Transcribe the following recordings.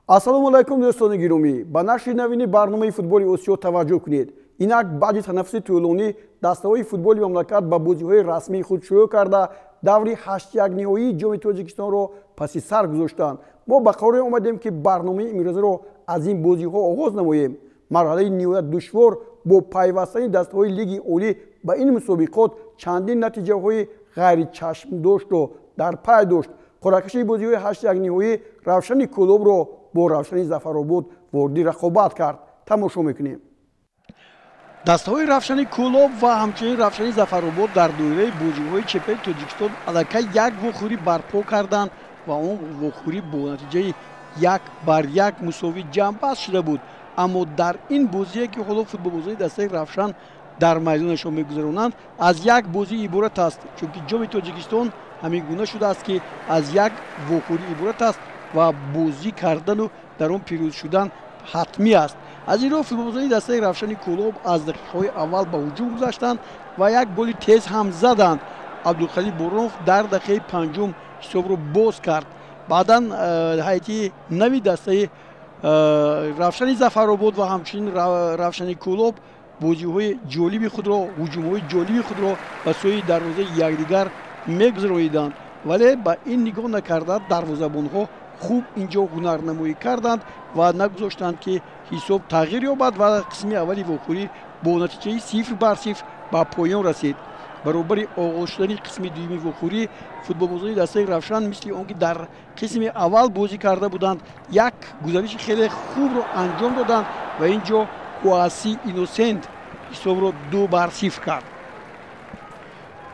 Ассалому алайкум дӯстони гиромӣ. Ба нашри навини барномаи футболи Осиё таваҷҷӯҳ кунед. Инак баъди танаффуси тӯлонӣ дастаҳои футболи мамлакат ба бозиҳои расмии худ шурӯъ карда даври 8-1 ниҳоии ҷоми Тоҷикистонро паси сар гузоштанд. Мо ба қароре омадем ки барномаи имрӯзаро аз ин бозиҳо оғоз намоем. Марҳалаи ниҳоят душвор бо пайвастани дастаҳои лиги олӣ ба ин мусобиқот чандин натиҷаҳои ғайричашмдоштро дар пай дошт. Қуръакашии бозиҳои 8-1 ниҳоӣ Равшани Кӯлобро бо Равшани Зафаробод ворди рақобат кард. Тамошо мекунем. дастаҳои Равшани Кӯлоб ва ҳамчунин Равшани Зафаробод дар доираи бозиҳои ЧП Тоҷикистон аллакай як вохӯрӣ барпо карданд ва он вохӯрӣ бо натиҷаи 1-1 мусовӣ ҷамъбаст шуда буд. Аммо дар ин бозие ки ҳоло футболбозони дастаи Равшан дар майдонашон мегузаронанд, аз як бозӣ иборат аст, чунки ҷоми Тоҷикистон ҳамин гуна шудааст ки аз як вохӯрӣ иборат аст ва бозӣ кардану дар он пирӯз шудан ҳатмӣ аст. аз ин роҳ футболбозони дастаи Равшани Кӯлоб аз дақиқаҳои аввал ба ҳуҷум гузаштанд ва як голи тез ҳам заданд. Абдулқадир Боронов дар дақиқаи панҷум ҳисобро боз кард. баъдан ҳайати нави дастаи Равшани Зафаробод ва ҳамчунин Равшани Кӯлоб бозиҳои ҷолиби худро, ҳуҷумҳои ҷолиби худро ба сӯи дарвозаи якдигар мегузарониданд, вале ба ин нигоҳ накарда дарвозабонҳо хуб инҷо ҳунарнамоӣ карданд ва нагузоштанд ки ҳисоб тағйир ёбад ва қисми аввали вохӯрӣ бо натиҷаи 0-0 ба поён расид. баробари оғоз шудани қисми дуюми вохӯрӣ футболбозони дастаи Равшан мисли он ки дар қисми аввал бозӣ карда буданд, як гузариши хеле хубро анҷом доданд ва ин ҷо Куаси Иносент ҳисобро 2-0 кард.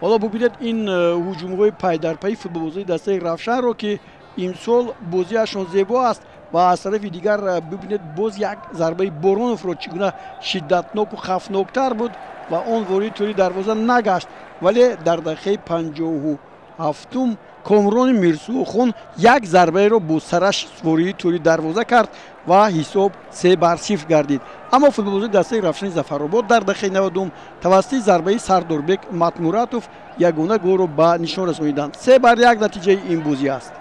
ҳоло бубинед ин ҳуҷумҳои пайдарпайи футболбозони дастаи Равшанро ки имсол бозиашон зебо аст ва аз тарафи дигар бубинед боз як зарбаи Бороновро чӣ гуна шиддатноку хавфноктар буд ва он вориди тӯри дарвоза нагашт, вале дар дақиқаи 57-ум Комрони Мирсухон як зарбаеро бо сараш вориди тӯри дарвоза кард ва ҳисоб 3-0 гардид. аммо футболбозони дастаи Равшани Зафаробод дар дақиқаи 90-ум тавассути зарбаи Сардорбек Матмуратов ягона голро ба нишон расониданд. 3-1 натиҷаи ин бозӣ аст.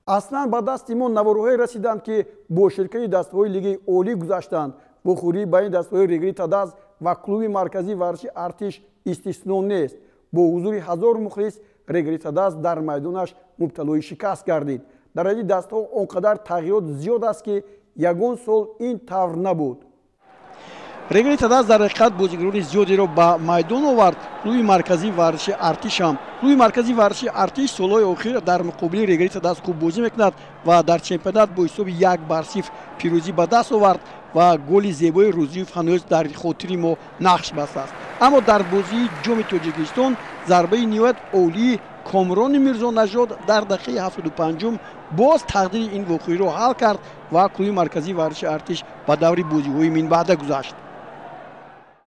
аслан ба дасти мо наворҳое расиданд ки бо ширкати дастаҳои лигаи олӣ гузаштанд. вохӯрӣ байни дастаҳои Регри Тадаз ва клуби марказии варзиши Артиш истисно нест. бо ҳузури 1000 мухлис Регри Тадаз дар майдонаш мубталои шикаст гардид. дар ади дастаҳо он қадар тағйирот зиёд аст ки ягон сол ин тавр набуд. Регри Тадаз дар ҳақиқат бозигарони зиёдеро ба майдон овард. клуби марказии варзиши Артиш ҳам. клуби марказии варзиши Артиш солҳои охир дар муқобили Регри Тадаз хуб бозӣ мекунад ва дар чемпионат бо ҳисоби 1-0 пирӯзӣ ба даст овард ва голи зебои Рӯзиев ҳанӯз дар хотири мо нақш бастааст. аммо дар бозии ҷоми Тоҷикистон зарбаи ниҳоят олии Комрони Мирзонажод дар дақиқаи 75-ум боз тақдири ин вохӯриро ҳал кард ва клуби марказии варзиши Артиш ба даври бозиҳои минбаъда гузашт.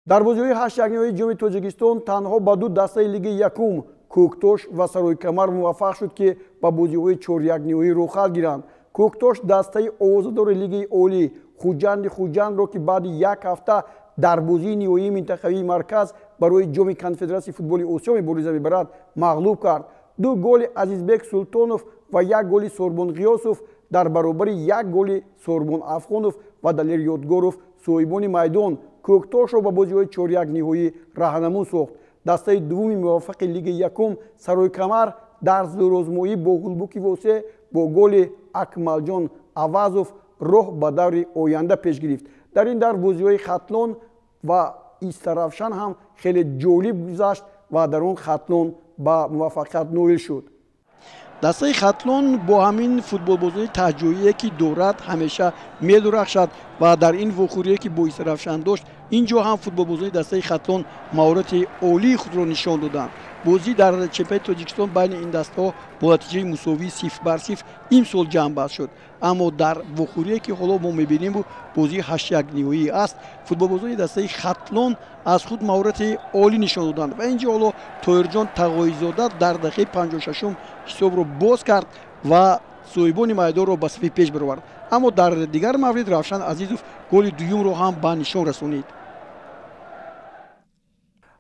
дар бозиҳои 8-1 ниҳоии ҷоми Тоҷикистон танҳо ба ду дастаи лиги якум Кӯктош ва Саройкамар муваффақ шуд ки ба бозиҳои 4-1 ниҳоӣ рӯхал гиранд. Кӯктош дастаи овозадори лигаи олӣ Хуҷандро ки баъди як ҳафта дар бозии ниҳоии минтақавии марказ барои ҷоми конфедератсияи футболи Осиё мебориза мебарад мағлуб кард. ду голи Азизбек Султонов ва як голи Сорбон Ғиёсов дар баробари як голи Сорбон Афғонов ва Далер Ёдгоров соҳибони майдон Кӯктошро ба бозиҳои 4-1 ниҳоӣ раҳнамун сохт. дастаи дуввуми муваффақи лигаи якум Саройкамар дар зӯрозмоӣ бо Гулбуки Восе бо голи Акмалҷон Авазов роҳ ба даври оянда пеш гирифт. дар ин дар бозиҳои Хатлон ва Истаравшан ҳам хеле ҷолиб гузашт ва дар он Хатлон ба муваффақият ноил шуд. дастаи Хатлон бо ҳамин футболбозони таҳҷоие ки дорад ҳамеша медурахшад ва дар ин вохӯрие ки бо Истаравшан дошт, ин ҷо ҳам футболбозони дастаи Хатлон маҳорати олии худро нишон доданд. бозӣ дар чемпионати Тоҷикистон байни ин дастаҳо бо натиҷаи мусовии 0-0 имсол ҷамъбаст шуд. аммо дар вохӯрие ки ҳоло мо мебинем бозии 8-1 ниҳоӣ аст, футболбозони дастаи Хатлон аз худ маҳорати олӣ нишон доданд ва ин ҷо ҳоло Тоирҷон Тағоизода дар дақиқаи 56-ум ҳисобро боз кард ва соҳибони майдонро ба сафи пеш баровард. аммо дар дигар маврид Равшан Азизов голи дуюмро ҳам ба нишон расонид.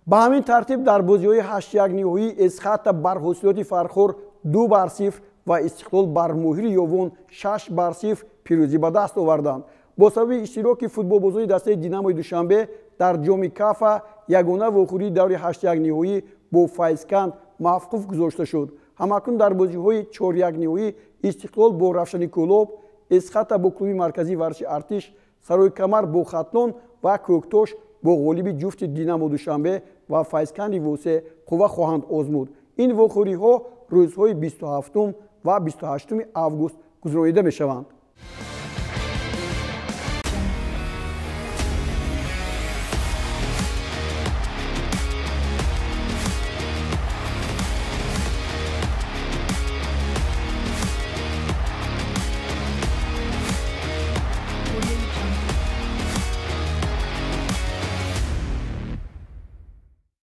ба ҳамин тартиб дар бозиҳои 8-1 ниҳоӣ Эсхата бар ҳосилоти фархор 2-0 ва Истиқлол бар Моҳири Ёвон 6-0 пирӯзӣ ба даст оварданд. бо сабаби иштироки футболбозони дастаи Динамои Душанбе дар ҷоми Кафа ягона вохӯрии даври 8-1 ниҳоӣ бо Файзканд мавқуф гузошта шуд. ҳамакнун дар бозиҳои 4-1 ниҳоӣ Истиқлол бо Равшани Кӯлоб, Эсхата бо клуби марказии варзиши Артиш, Сарои Камар бо Хатлон ва Кӯктош бо ғолиби ҷуфти Динамо Душанбе ва Файзканди Восе қувва хоҳанд озмуд. ин вохӯриҳо рӯзҳои 27 ва 28 август гузаронида мешаванд.